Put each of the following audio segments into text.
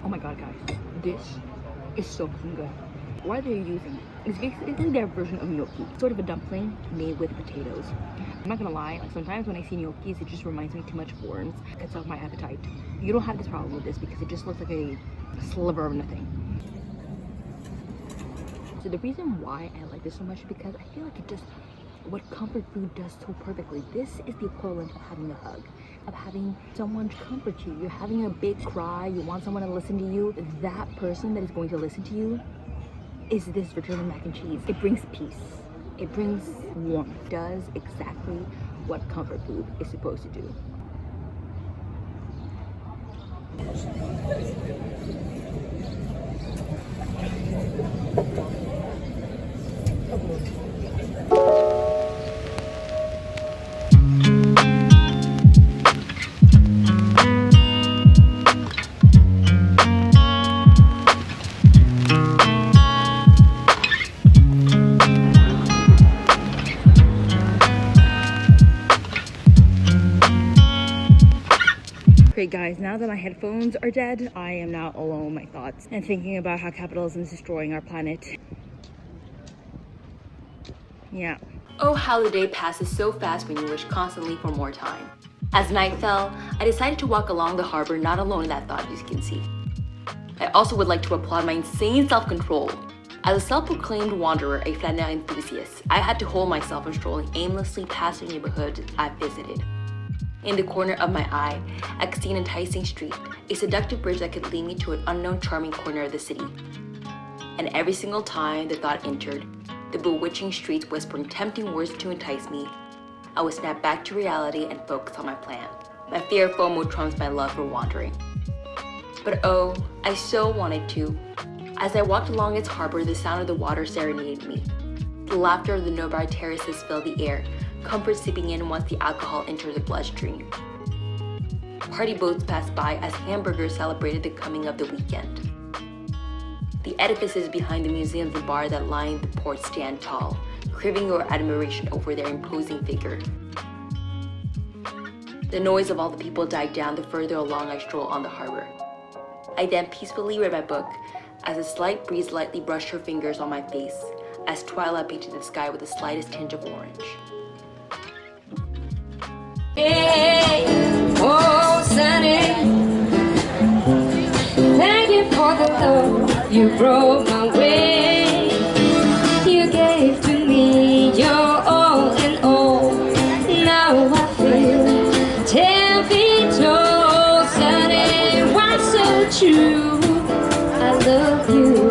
Oh my god, guys, this is so fucking good. What they're using is basically their version of gnocchi, sort of a dumpling made with potatoes. I'm not gonna lie, like sometimes when I see gnocchis, it just reminds me too much of worms. It cuts off my appetite. You don't have this problem with this because it just looks like a sliver of nothing. So the reason why I like this so much is because I feel like it just what comfort food does so perfectly. This is the equivalent of having a hug, of having someone comfort you. You're having a big cry, you want someone to listen to you. That person that is going to listen to you is this version of mac and cheese. It brings peace. It brings warmth. It does exactly what comfort food is supposed to do. Okay guys, now that my headphones are dead, I am now alone with my thoughts and thinking about how capitalism is destroying our planet. Yeah. Oh, how the day passes so fast when you wish constantly for more time. As night fell, I decided to walk along the harbor, not alone in that thought, as you can see. I also would like to applaud my insane self-control. As a self-proclaimed wanderer, a flaneur enthusiast, I had to hold myself from strolling aimlessly past the neighborhoods I visited. In the corner of my eye, I could see an enticing street, a seductive bridge that could lead me to an unknown charming corner of the city. And every single time the thought entered, the bewitching streets whispering tempting words to entice me, I would snap back to reality and focus on my plan. My fear of FOMO trumps my love for wandering. But oh, I so wanted to. As I walked along its harbor, the sound of the water serenaded me. The laughter of the nearby terraces filled the air, comfort seeping in once the alcohol entered the bloodstream. Party boats passed by as hamburgers celebrated the coming of the weekend. The edifices behind the museums and bar that line the port stand tall, craving your admiration over their imposing figure. The noise of all the people died down the further along I strolled on the harbor. I then peacefully read my book as a slight breeze lightly brushed her fingers on my face, as twilight painted the sky with the slightest tinge of orange. Hey, oh Sunny, thank you for the love you brought my way. You gave to me your all in all. Now I feel 10 feet tall. Sunny, why so true? I love you.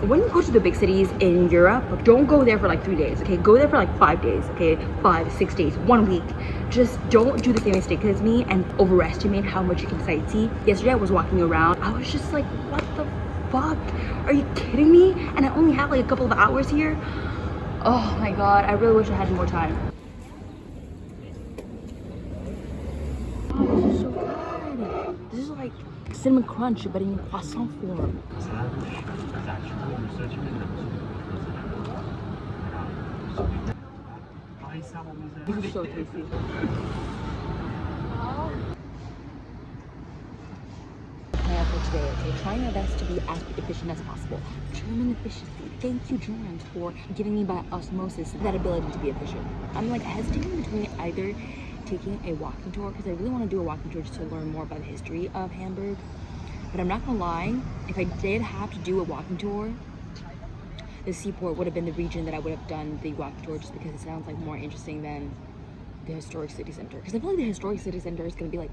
When you go to the big cities in Europe, don't go there for like 3 days, okay? Go there for like 5 days, okay? 5, 6 days, 1 week. Just don't do the same mistake as me and overestimate how much you can sightsee. Yesterday I was walking around, I was just like, what the fuck? Are you kidding me? And I only have like a couple of hours here. Oh my god, I really wish I had more time. Oh, this is so good. This is like cinnamon crunch, but in croissant form. This is so tasty. Plan for today, okay? Trying my best to be as efficient as possible. German efficiency. Thank you, Germans, for giving me by osmosis that ability to be efficient. I'm like hesitating between either taking a walking tour, because I really want to do a walking tour just to learn more about the history of Hamburg, But I'm not gonna lie, if I did have to do a walking tour, the seaport would have been the region that I would have done the walking tour, just because it sounds like more interesting than the historic city center. Because I feel like the historic city center is gonna be like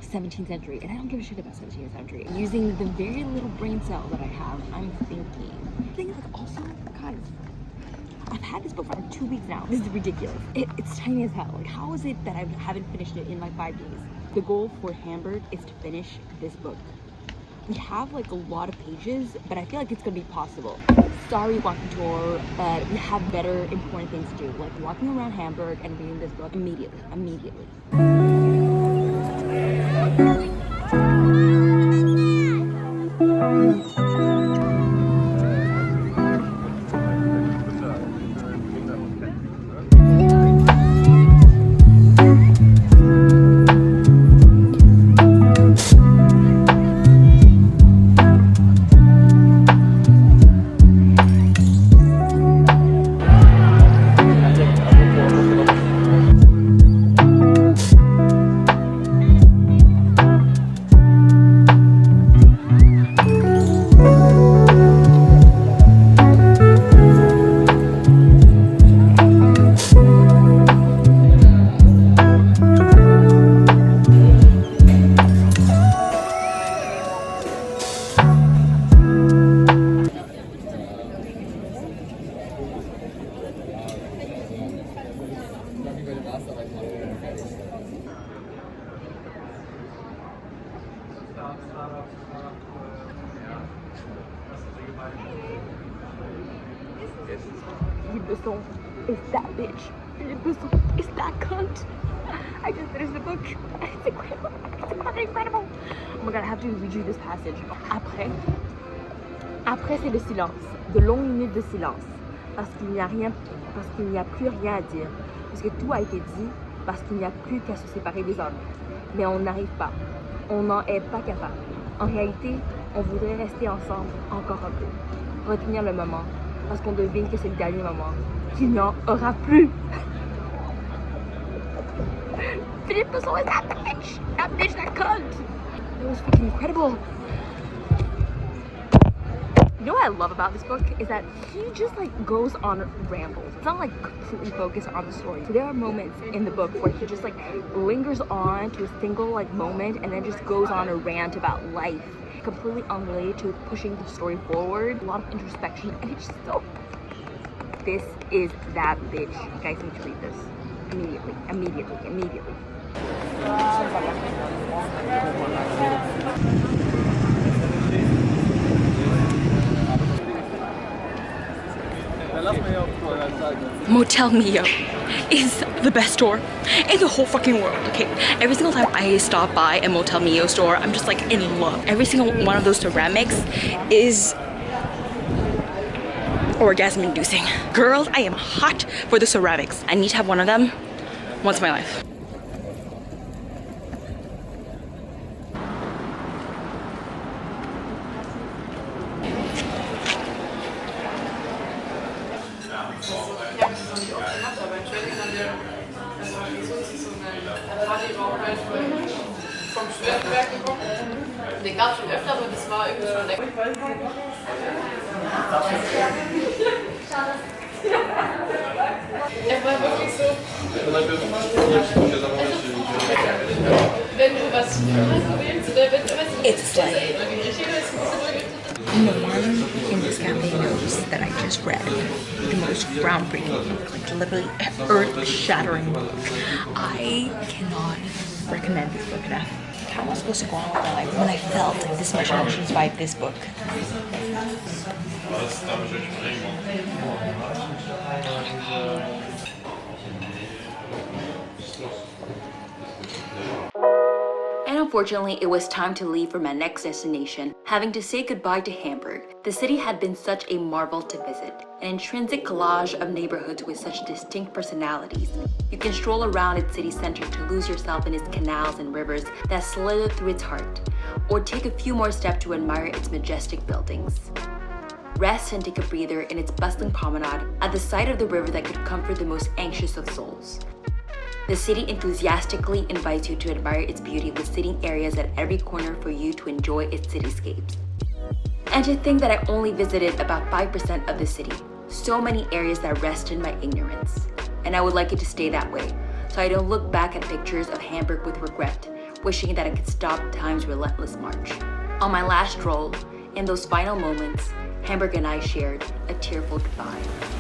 17th century, and I don't give a shit about 17th century. Using the very little brain cell that I have, I'm thinking. The thing is, like, also, guys, I've had this book for like 2 weeks now. This is ridiculous. It's tiny as hell. Like, how is it that I haven't finished it in like 5 days? The goal for Hamburg is to finish this book. We have like a lot of pages, but I feel like it's gonna be possible. Sorry, walking tour, but we have better important things to do, like walking around Hamburg and reading this book immediately. Besson is that bitch. Besson is that cunt. I just finished the book. It's incredible. It's fucking incredible. Oh my god, I have to read you this passage. Après c'est le silence. De longues minutes de silence. Parce qu'il n'y a plus rien à dire. Parce que tout a été dit. Parce qu'il n'y a plus qu'à se séparer des hommes. Mais on n'arrive pas. On n'en est pas capable. En réalité, on voudrait rester ensemble encore un peu. Retenir le moment. Parce qu'on devine que c'est le dernier moment. Qu'il n'y en aura plus. Philippe Besson is that bitch. That bitch, that cunt. It was freaking incredible. You know what I love about this book is that he just like goes on rambles. It's not like completely focused on the story. So there are moments in the book where he just like lingers on to a single like moment and then just goes on a rant about life, completely unrelated to pushing the story forward. A lot of introspection, and it's just so. This is that bitch. You guys need to read this immediately. Motel Mio is the best store in the whole fucking world, okay? Every single time I stop by a Motel Mio store, I'm just like in love. Every single one of those ceramics is orgasm inducing. Girls, I am hot for the ceramics. I need to have one of them once in my life. Vom Studentenwerk gekommen. Den gab es schon öfter, aber das war irgendwie schon lecker. Er war wirklich so. Wenn du was willst, oder wenn du was It's like no one in this cafe knows that I just read the most groundbreaking book, like literally earth-shattering book. I cannot recommend this book enough. How am I supposed to go on with my life when I felt this much emotions by this book? And unfortunately, it was time to leave for my next destination, having to say goodbye to Hamburg. The city had been such a marvel to visit, an intrinsic collage of neighborhoods with such distinct personalities. You can stroll around its city center to lose yourself in its canals and rivers that slither through its heart, or take a few more steps to admire its majestic buildings. Rest and take a breather in its bustling promenade at the side of the river that could comfort the most anxious of souls. The city enthusiastically invites you to admire its beauty with sitting areas at every corner for you to enjoy its cityscapes. And to think that I only visited about 5% of the city. So many areas that rest in my ignorance. And I would like it to stay that way, so I don't look back at pictures of Hamburg with regret, wishing that I could stop time's relentless march. On my last stroll, in those final moments, Hamburg and I shared a tearful goodbye.